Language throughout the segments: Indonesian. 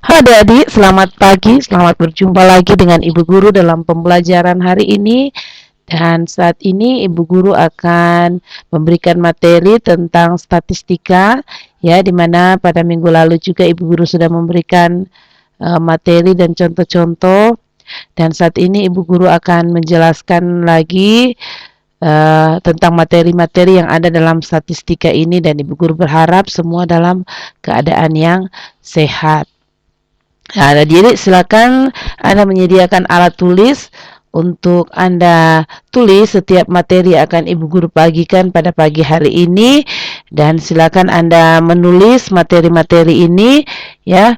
Halo adik-adik, selamat pagi, selamat berjumpa lagi dengan Ibu Guru dalam pembelajaran hari ini. Dan saat ini Ibu Guru akan memberikan materi tentang statistika, ya, di mana pada minggu lalu juga Ibu Guru sudah memberikan materi dan contoh-contoh. Dan saat ini Ibu Guru akan menjelaskan lagi tentang materi-materi yang ada dalam statistika ini, dan Ibu Guru berharap semua dalam keadaan yang sehat. Nah, jadi silakan Anda menyediakan alat tulis untuk Anda tulis setiap materi akan Ibu Guru bagikan pada pagi hari ini, dan silakan Anda menulis materi-materi ini, ya.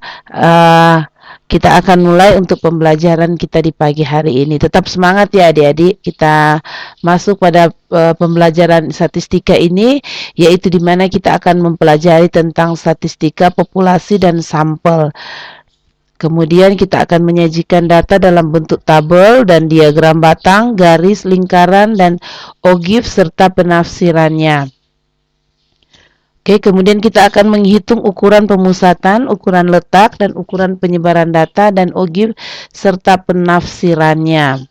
Kita akan mulai untuk pembelajaran kita di pagi hari ini. Tetap semangat ya adik-adik. Kita masuk pada pembelajaran statistika ini, yaitu di mana kita akan mempelajari tentang statistika populasi dan sampel. Kemudian kita akan menyajikan data dalam bentuk tabel dan diagram batang, garis, lingkaran, dan ogif serta penafsirannya. Oke, kemudian kita akan menghitung ukuran pemusatan, ukuran letak, dan ukuran penyebaran data dan ogif serta penafsirannya.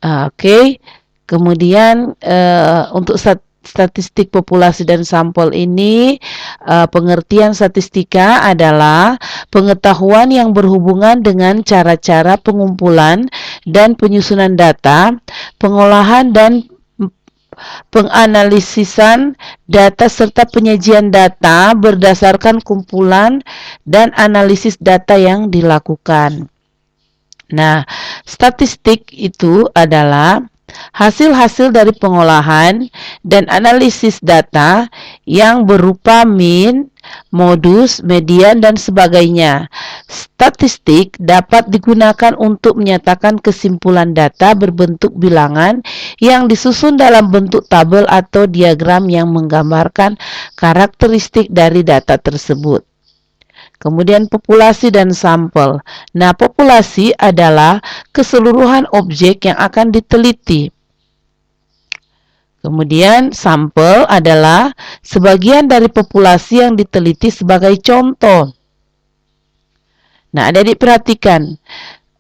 Oke, kemudian untuk statistik populasi dan sampel ini, pengertian statistika adalah pengetahuan yang berhubungan dengan cara-cara pengumpulan dan penyusunan data, pengolahan dan penganalisisan data serta penyajian data berdasarkan kumpulan dan analisis data yang dilakukan. Nah, statistik itu adalah hasil-hasil dari pengolahan dan analisis data yang berupa min, modus, median, dan sebagainya. Statistik dapat digunakan untuk menyatakan kesimpulan data berbentuk bilangan yang disusun dalam bentuk tabel atau diagram yang menggambarkan karakteristik dari data tersebut. Kemudian populasi dan sampel. Nah, populasi adalah keseluruhan objek yang akan diteliti. Kemudian sampel adalah sebagian dari populasi yang diteliti sebagai contoh. Nah, adik-adik perhatikan,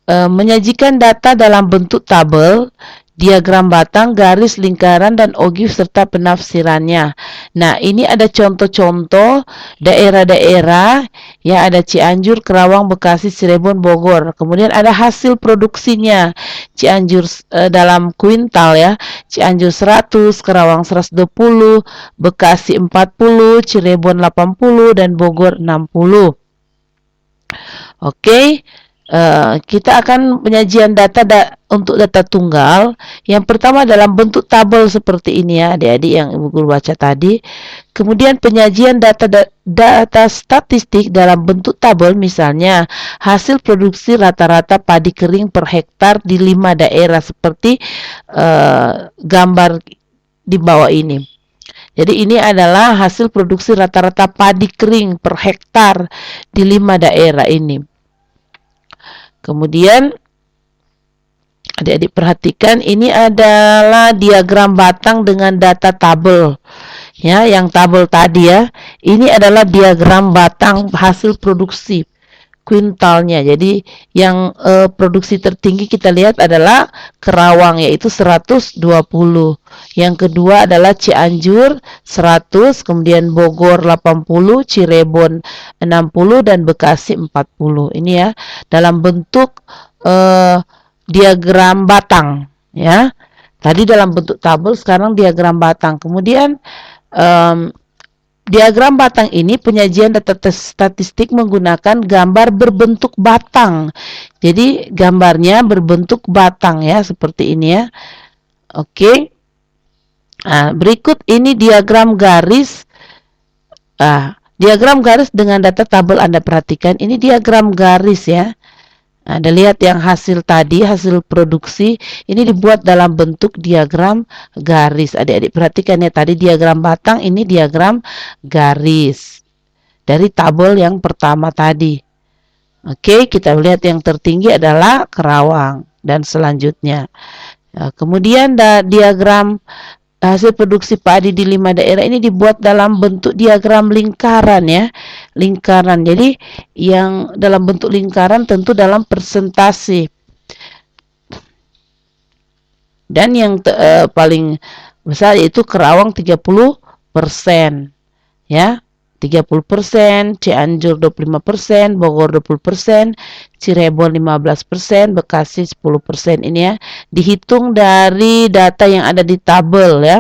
menyajikan data dalam bentuk tabel, diagram batang, garis, lingkaran, dan ogif serta penafsirannya. Nah, ini ada contoh-contoh daerah-daerah, ya, ada Cianjur, Kerawang, Bekasi, Cirebon, Bogor. Kemudian ada hasil produksinya. Cianjur dalam kuintal, ya. Cianjur 100, Kerawang 120, Bekasi 40, Cirebon 80, dan Bogor 60. Oke. Kita akan penyajian data untuk data tunggal. Yang pertama dalam bentuk tabel seperti ini, ya adik-adik, yang Ibu Guru baca tadi. Kemudian penyajian data statistik dalam bentuk tabel, misalnya hasil produksi rata-rata padi kering per hektar di 5 daerah seperti gambar di bawah ini. Jadi ini adalah hasil produksi rata-rata padi kering per hektar di 5 daerah ini. Kemudian adik-adik perhatikan, ini adalah diagram batang dengan data tabel. Ya, yang tabel tadi, ya. Ini adalah diagram batang hasil produksi kuintalnya. Jadi yang produksi tertinggi kita lihat adalah Kerawang, yaitu 120. Yang kedua adalah Cianjur 100, kemudian Bogor 80, Cirebon 60, dan Bekasi 40. Ini, ya, dalam bentuk diagram batang, ya. Tadi dalam bentuk tabel, sekarang diagram batang. Kemudian diagram batang ini penyajian data statistik menggunakan gambar berbentuk batang. Jadi gambarnya berbentuk batang, ya, seperti ini, ya. Oke. Nah, berikut ini diagram garis. Diagram garis dengan data tabel Anda perhatikan. Ini diagram garis, ya. Anda lihat yang hasil tadi, hasil produksi, ini dibuat dalam bentuk diagram garis. Adik-adik perhatikan, ya, tadi diagram batang, ini diagram garis. Dari tabel yang pertama tadi. Oke, kita lihat yang tertinggi adalah Kerawang dan selanjutnya. Kemudian diagram hasil produksi padi di 5 daerah ini dibuat dalam bentuk diagram lingkaran ya. Lingkaran. Jadi yang dalam bentuk lingkaran tentu dalam persentase. Dan yang paling besar yaitu Kerawang 30%. Ya. 30%, Cianjur 25%, Bogor 20%, Cirebon 15%, Bekasi 10%. Ini ya, dihitung dari data yang ada di tabel ya.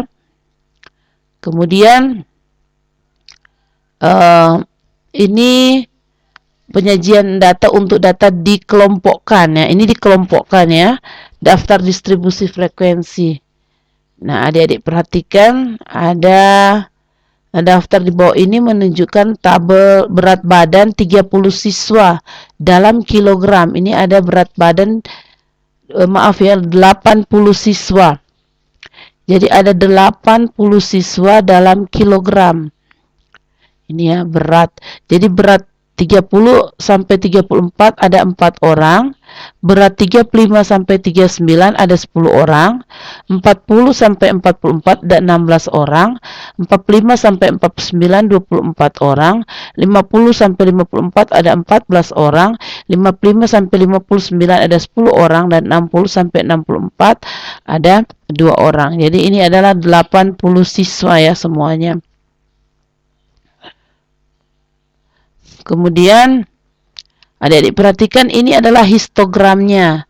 Kemudian ini penyajian data untuk data dikelompokkan ya. Ini dikelompokkan ya, daftar distribusi frekuensi. Nah, adik-adik perhatikan ada daftar di bawah ini menunjukkan tabel berat badan 30 siswa dalam kilogram. Ini ada berat badan 80 siswa. Jadi ada 80 siswa dalam kilogram. Ini ya berat. Jadi berat 30 sampai 34 ada 4 orang, berat 35 sampai 39 ada 10 orang, 40 sampai 44 ada 16 orang, 45 sampai 49 24 orang, 50 sampai 54 ada 14 orang, 55 sampai 59 ada 10 orang, dan 60 sampai 64 ada 2 orang. Jadi ini adalah 80 siswa ya semuanya. Kemudian adik-adik perhatikan ini adalah histogramnya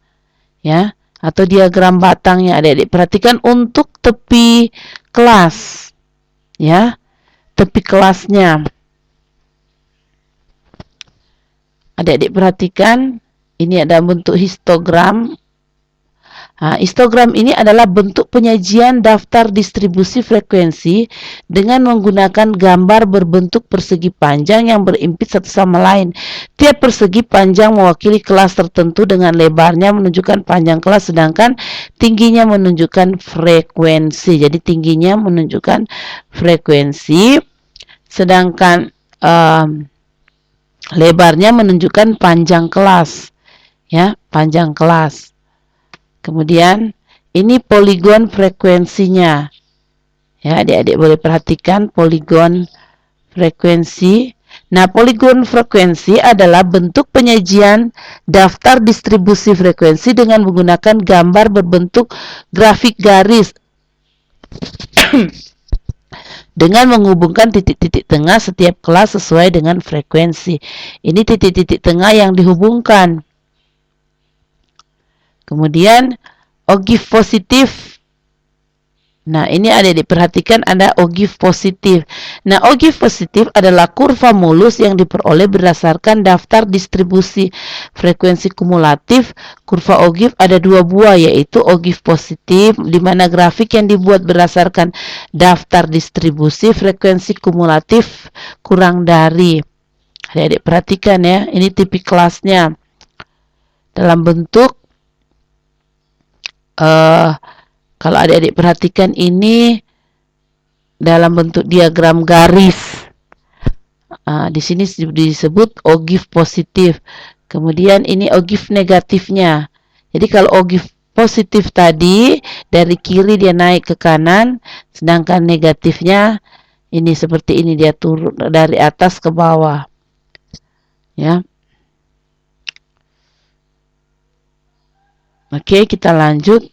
ya, atau diagram batangnya. Adik-adik perhatikan untuk tepi kelas ya, tepi kelasnya. Adik-adik perhatikan ini ada bentuk histogram. Nah, histogram ini adalah bentuk penyajian daftar distribusi frekuensi dengan menggunakan gambar berbentuk persegi panjang yang berimpit satu sama lain. Tiap persegi panjang mewakili kelas tertentu dengan lebarnya menunjukkan panjang kelas, sedangkan tingginya menunjukkan frekuensi. Jadi tingginya menunjukkan frekuensi, sedangkan lebarnya menunjukkan panjang kelas. Ya, panjang kelas. Kemudian ini poligon frekuensinya. Ya, adik-adik boleh perhatikan poligon frekuensi. Nah, poligon frekuensi adalah bentuk penyajian daftar distribusi frekuensi dengan menggunakan gambar berbentuk grafik garis dengan menghubungkan titik-titik tengah setiap kelas sesuai dengan frekuensi. Ini titik-titik tengah yang dihubungkan. Kemudian ogif positif. Nah, ini ada diperhatikan ada ogif positif. Nah, ogif positif adalah kurva mulus yang diperoleh berdasarkan daftar distribusi frekuensi kumulatif. Kurva ogif ada 2 buah, yaitu ogif positif di mana grafik yang dibuat berdasarkan daftar distribusi frekuensi kumulatif kurang dari. Adik-adik perhatikan ya, ini tipe kelasnya dalam bentuk kalau adik-adik perhatikan ini dalam bentuk diagram garis. Di sini disebut ogif positif. Kemudian ini ogif negatifnya. Jadi kalau ogif positif tadi dari kiri dia naik ke kanan, sedangkan negatifnya ini seperti ini, dia turun dari atas ke bawah. Ya. Oke, kita lanjut.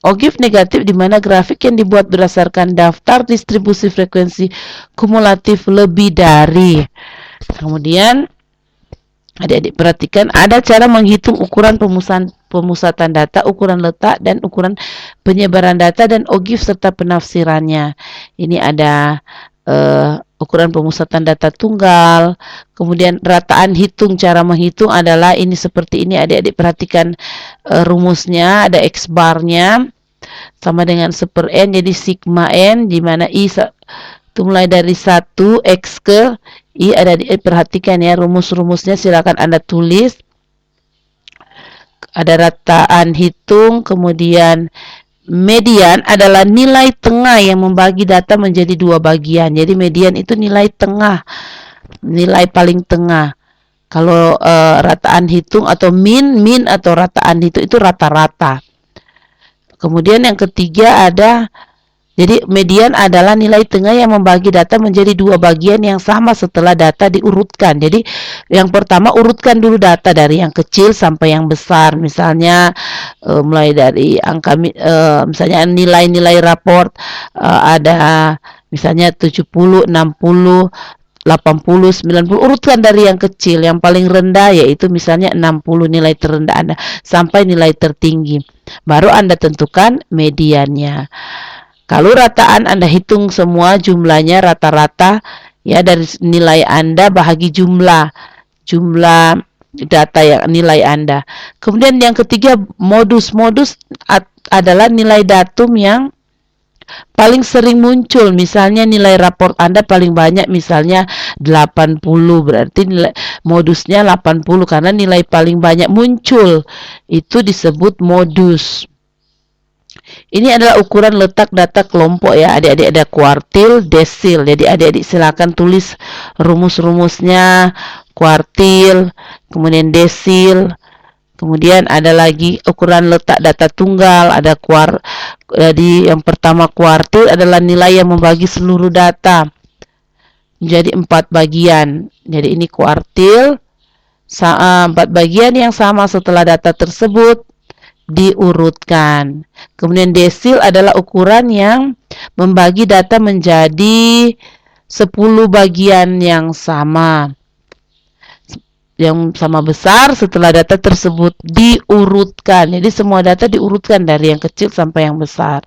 Ogif negatif di mana grafik yang dibuat berdasarkan daftar distribusi frekuensi kumulatif lebih dari. Kemudian adik-adik perhatikan ada cara menghitung ukuran pemusatan data, ukuran letak, dan ukuran penyebaran data dan ogif serta penafsirannya. Ini ada ukuran pemusatan data tunggal, kemudian rataan hitung. Cara menghitung adalah ini seperti ini, adik-adik perhatikan rumusnya, ada X barnya sama dengan 1/n, jadi sigma n, di mana I itu mulai dari 1 X ke I. Ada perhatikan ya rumus-rumusnya, silakan Anda tulis. Ada rataan hitung, kemudian median adalah nilai tengah yang membagi data menjadi 2 bagian. Jadi median itu nilai tengah, nilai paling tengah. Kalau rataan hitung atau min atau rataan hitung itu rata-rata. Kemudian yang ketiga ada Jadi median adalah nilai tengah yang membagi data menjadi dua bagian yang sama setelah data diurutkan. Jadi yang pertama urutkan dulu data dari yang kecil sampai yang besar. Misalnya mulai dari angka misalnya nilai-nilai raport ada misalnya 70, 60, 80, 90, urutkan dari yang kecil. Yang paling rendah yaitu misalnya 60 nilai terendah Anda sampai nilai tertinggi. Baru Anda tentukan mediannya. Kalau rataan Anda hitung semua jumlahnya rata-rata ya dari nilai Anda bahagi jumlah data yang nilai Anda. Kemudian yang ketiga modus adalah nilai datum yang paling sering muncul. Misalnya nilai raport Anda paling banyak misalnya 80, berarti nilai modusnya 80 karena nilai paling banyak muncul. Itu disebut modus. Ini adalah ukuran letak data kelompok ya adik-adik, ada kuartil, desil. Jadi adik-adik silakan tulis rumus-rumusnya, kuartil, kemudian desil. Kemudian ada lagi ukuran letak data tunggal, ada jadi yang pertama kuartil adalah nilai yang membagi seluruh data menjadi 4 bagian. Jadi ini kuartil, 4 bagian yang sama setelah data tersebut diurutkan. Kemudian desil adalah ukuran yang membagi data menjadi 10 bagian yang sama besar setelah data tersebut diurutkan. Jadi semua data diurutkan dari yang kecil sampai yang besar.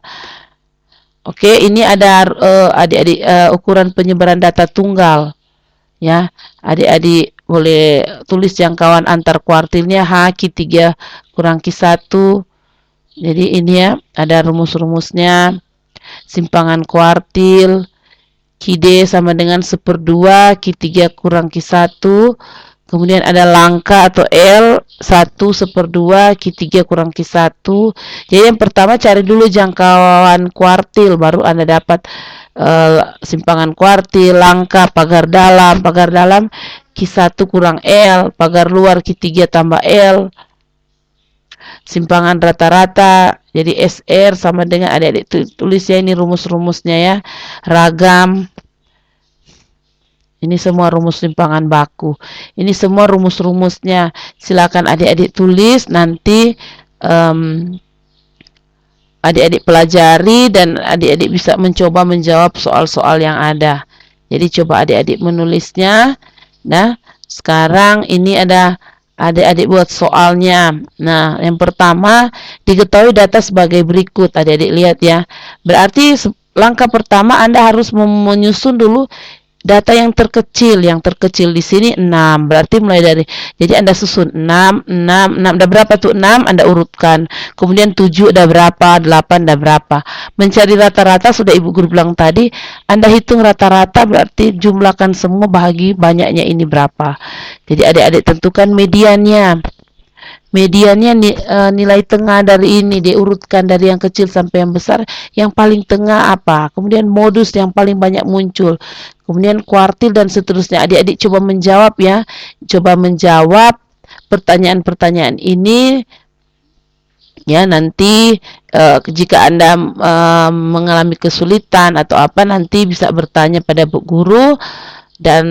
Oke, ini ada adik-adik ukuran penyebaran data tunggal ya. Adik-adik boleh tulis jangkauan antar kuartilnya H-3 kurang Q1. Jadi ini ya, ada rumus-rumusnya. Simpangan kuartil Q-D sama dengan 1/2 Q3 kurang Q1. Kemudian ada langkah atau L 1/2 Q3 kurang Q1. Jadi yang pertama cari dulu jangkauan kuartil, baru Anda dapat simpangan kuartil, langkah, pagar dalam Q1 kurang L, pagar luar Q3 tambah L, simpangan rata-rata, jadi SR sama dengan adik-adik tulis ya, ini rumus-rumusnya ya, ragam, ini semua rumus simpangan baku, ini semua rumus-rumusnya, silakan adik-adik tulis, nanti adik-adik pelajari dan adik-adik bisa mencoba menjawab soal-soal yang ada. Jadi coba adik-adik menulisnya. Nah, sekarang ini ada adik-adik buat soalnya. Nah, yang pertama diketahui data sebagai berikut. Adik-adik lihat ya. Berarti langkah pertama Anda harus menyusun dulu data yang terkecil di sini 6, berarti mulai dari, jadi Anda susun 6, ada berapa tuh 6, Anda urutkan, kemudian 7 ada berapa, 8 ada berapa, mencari rata-rata sudah Ibu Guru bilang tadi, Anda hitung rata-rata berarti jumlahkan semua bahagi banyaknya ini berapa, jadi adik-adik tentukan mediannya. Mediannya nilai tengah dari ini diurutkan dari yang kecil sampai yang besar, yang paling tengah apa, kemudian modus yang paling banyak muncul, kemudian kuartil dan seterusnya. Adik-adik coba menjawab ya, coba menjawab pertanyaan-pertanyaan ini ya. Nanti jika Anda mengalami kesulitan atau apa, nanti bisa bertanya pada Bu Guru dan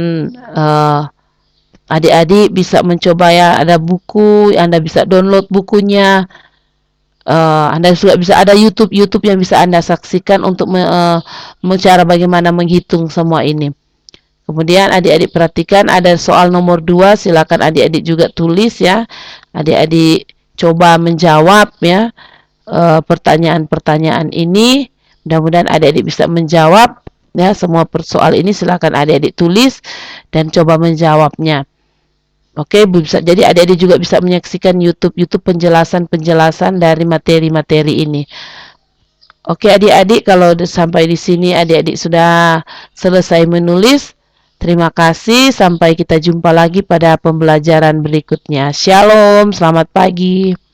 adik-adik bisa mencoba ya, ada buku, Anda bisa download bukunya, Anda juga bisa ada YouTube yang bisa Anda saksikan untuk cara bagaimana menghitung semua ini. Kemudian adik-adik perhatikan ada soal nomor 2, silakan adik-adik juga tulis ya, adik-adik coba menjawab ya pertanyaan-pertanyaan ini, mudah-mudahan adik-adik bisa menjawab ya semua soal ini. Silakan adik-adik tulis dan coba menjawabnya. Oke, bisa jadi adik-adik juga bisa menyaksikan YouTube penjelasan-penjelasan dari materi-materi ini. Oke, adik-adik, kalau sampai di sini adik-adik sudah selesai menulis. Terima kasih, sampai kita jumpa lagi pada pembelajaran berikutnya. Shalom, selamat pagi.